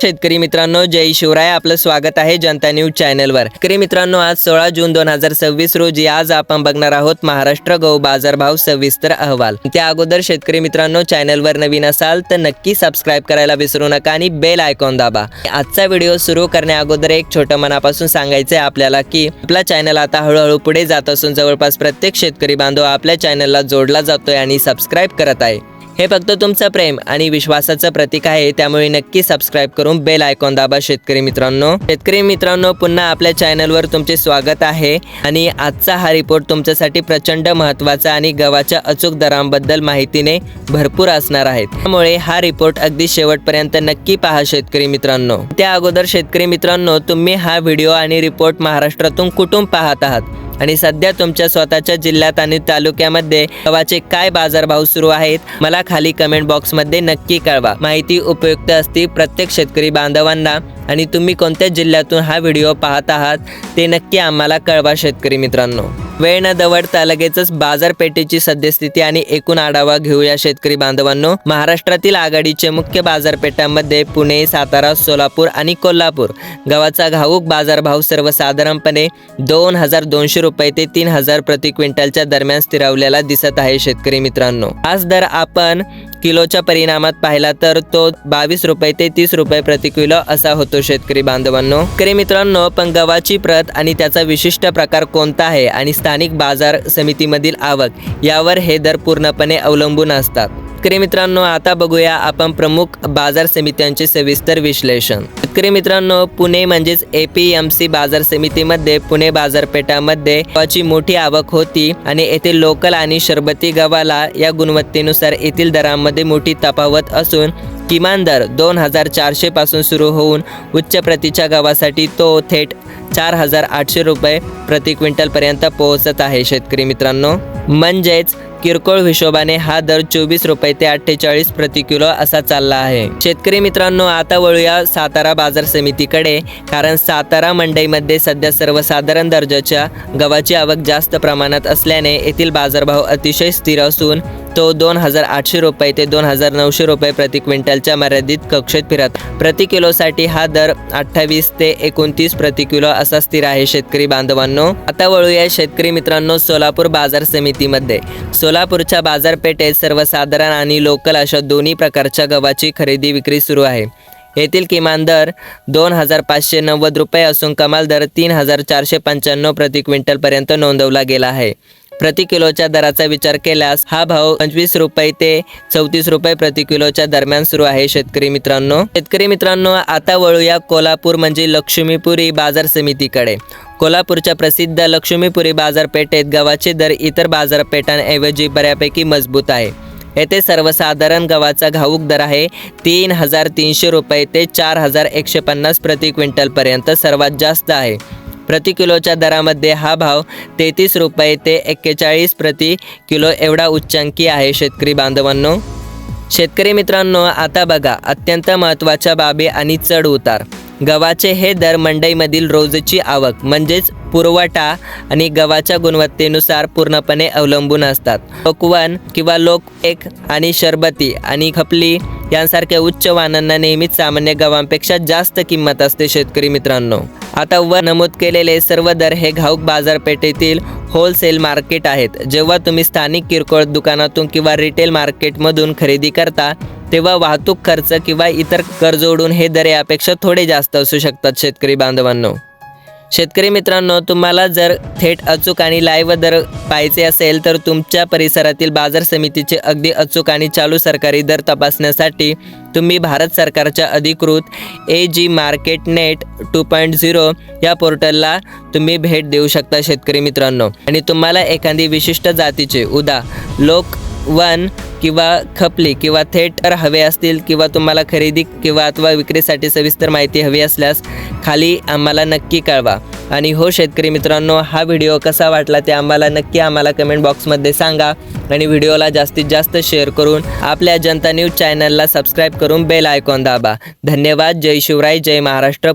शेतकरी मित्रांनो, जय शिवराय. आपलं स्वागत आहे जनता न्यूज चॅनलवर. शेतकरी मित्रांनो, आज 16 जून 2026 रोजी आज आपण बघणार आहोत महाराष्ट्र गहू बाजारभाव सविस्तर अहवाल. त्या अगोदर शेतकरी मित्रांनो, चॅनलवर नवीन असाल तर नक्की सबस्क्राइब करायला विसरू नका आणि बेल आयकॉन दाबा. आजचा व्हिडिओ सुरू करण्या अगोदर एक छोटं मनापासून सांगायचं आहे आपल्याला की आपला चॅनल आता हळूहळू पुढे जात असून जवळपास प्रत्येक शेतकरी बांधव आपल्या चॅनलला जोडला जातोय आणि सबस्क्राइब करत आहे. हे फक्त तुमचं प्रेम आणि विश्वासाचं प्रतीक आहे, त्यामुळे नक्की सबस्क्राइब करून बेल आयकॉन दाबा. शेतकरी मित्रांनो, पुन्हा आपल्या चॅनलवर तुमचे स्वागत आहे. आणि आजचा हा रिपोर्ट तुमच्यासाठी प्रचंड महत्त्वाचा आणि गव्हाच्या अचूक दरांबद्दल माहितीने भरपूर असणार आहे, त्यामुळे हा रिपोर्ट अगदी शेवटपर्यंत नक्की पहा शेतकरी मित्रांनो. त्या अगोदर शेतकरी मित्रांनो, तुम्ही हा व्हिडिओ आणि रिपोर्ट महाराष्ट्रातून कुठून पाहत आहात आणि सध्या तुमच्या स्वतःच्या जिल्ह्यात आणि तालुक्यामध्ये गव्हाचे काय बाजारभाव सुरू आहेत, मला खाली कमेंट बॉक्समध्ये नक्की कळवा. माहिती उपयुक्त असते प्रत्येक शेतकरी बांधवांना. आणि तुम्ही कोणत्या जिल्ह्यातून हा व्हिडिओ पाहत आहात ते नक्की आम्हाला कळवा शेतकरी मित्रांनो. वेळ न दवडता लगेचच बाजारपेठेची सद्यस्थिती आणि एकूण आढावा घेऊया शेतकरी बांधवांनो. महाराष्ट्रातील आघाडीचे मुख्य बाजारपेठांमध्ये पुणे, सातारा, सोलापूर आणि कोल्हापूर गव्हाचा घाऊक बाजारभाव सर्वसाधारणपणे 2200 रुपये ते 3000 प्रति क्विंटलच्या दरम्यान स्थिरावलेला दिसत आहे शेतकरी मित्रांनो. आज दर आपण किलोच्या परिणामात पाहिला तर तो 22 रुपये ते 30 रुपये प्रति किलो असा होतो शेतकरी बांधवांनो. शेतकरी मित्रांनो, पण गव्हाची प्रत आणि त्याचा विशिष्ट प्रकार कोणता आहे आणि स्थानिक बाजार समितीमधील आवक यावर हे दर पूर्णपणे अवलंबून असतात. शेतकरी मित्रांनो, आता बघूया आपण प्रमुख बाजार समित्यांचे सविस्तर विश्लेषण. शेतकरी मित्रांनो, पुणे म्हणजेच APMC बाजार समितीमध्ये पुणे बाजारपेठामध्ये गव्हाची मोठी आवक होती आणि येथे लोकल आणि शरबती गव्हाला या गुणवत्तेनुसार येथील दरांमध्ये मोठी तफावत असून किमान दर 2400 पासून सुरू होऊन उच्च प्रतीच्या गव्हासाठी तो थेट 4800 रुपये प्रति क्विंटल पर्यंत पोहोचत आहे शेतकरी मित्रांनो. म्हणजेच किरकोळ हिशोबाने हा दर 24 रुपये ते 48 प्रति किलो असा चालला आहे. शेतकरी मित्रांनो, आता वळूया सातारा बाजार समितीकडे, कारण सातारा मंडईमध्ये सध्या सर्वसाधारण दर्जाच्या गव्हाची आवक जास्त प्रमाणात असल्याने येथील बाजारभाव अतिशय स्थिर असून तो 2800 रुपये ते 2900 रुपये प्रति क्विंटलच्या मर्यादित कक्षेत फिरत. प्रति किलोसाठी हा दर 28 ते 29 प्रति किलो असा स्थिर आहे शेतकरी बांधवांनो. आता वळूया शेतकरी मित्रांनो सोलापूर बाजार समितीमध्ये. सोलापूरच्या बाजारपेठेत सर्वसाधारण आणि लोकल अशा दोन्ही प्रकारच्या गव्हाची खरेदी विक्री सुरू आहे. येथील किमान दर 2590 रुपये असून कमाल दर 3495 प्रति क्विंटल पर्यंत नोंदवला गेला आहे. प्रति किलोच्या दराचा विचार केल्यास हा भाव 25 रुपये ते 34 रुपये प्रति किलोच्या दरम्यान सुरू आहे शेतकरी मित्रांनो. आता वळूया कोल्हापूर म्हणजे लक्ष्मीपुरी बाजार समितीकडे. कोल्हापूरच्या प्रसिद्ध लक्ष्मीपुरी बाजारपेठेत गव्हाचे दर इतर बाजारपेठांऐवजी बऱ्यापैकी मजबूत आहे. येथे सर्वसाधारण गव्हाचा घाऊक दर आहे 3300 रुपये ते 4150 प्रति क्विंटल पर्यंत सर्वात जास्त आहे. प्रति किलोच्या दरामध्ये हा भाव 33 रुपये ते 41 प्रति किलो एवढा उच्चांकी आहे शेतकरी बांधवांनो. शेतकरी मित्रांनो, आता बघा अत्यंत महत्त्वाच्या बाबी आणि चढ उतार. गव्हाचे हे दर मंडईमधील रोजची आवक म्हणजेच पुरवठा आणि गव्हाच्या गुणवत्तेनुसार पूर्णपणे अवलंबून असतात. लोकवन किंवा लोक एक आणि शरबती आणि खपली यांसारख्या उच्च वाहनांना नेहमीच सामान्य गव्हांपेक्षा जास्त किंमत असते शेतकरी मित्रांनो. आता वर नमूद केलेले सर्व दर हे घाऊक बाजारपेठेतील होलसेल मार्केट आहेत. जेव्हा तुम्ही स्थानिक किरकोळ दुकानातून किंवा रिटेल मार्केटमधून खरेदी करता तेव्हा वाहतूक खर्च किंवा इतर कर जोडून हे दर यापेक्षा थोडे जास्त असू शकतात शेतकरी बांधवांनो. शेतकरी मित्रांनो, तुम्हाला जर थेट अचूक आणि लाईव्ह दर पाहायचे असेल तर तुमच्या परिसरातील बाजार समितीचे अगदी अचूक आणि चालू सरकारी दर तपासण्यासाठी तुम्ही भारत सरकारच्या अधिकृत AG मार्केट नेट 2.0 या पोर्टलला तुम्ही भेट देऊ शकता शेतकरी मित्रांनो. आणि तुम्हाला एखादी विशिष्ट जातीचे लोक वन किंवा खपली किंवा थेट हवे असतील किंवा तुम्हाला खरेदी किंवा अथवा विक्रीसाठी सविस्तर माहिती हवी असल्यास खाली आम्हाला नक्की कळवा. आणि हो शेतकरी मित्रांनो, हा व्हिडिओ कसा वाटला ते आम्हाला कमेंट बॉक्समध्ये सांगा. आणि व्हिडिओला जास्तीत जास्त शेअर करून आपल्या जनता न्यूज चॅनलला सबस्क्राईब करून बेल आयकॉन दाबा. धन्यवाद. जय शिवराय, जय महाराष्ट्र.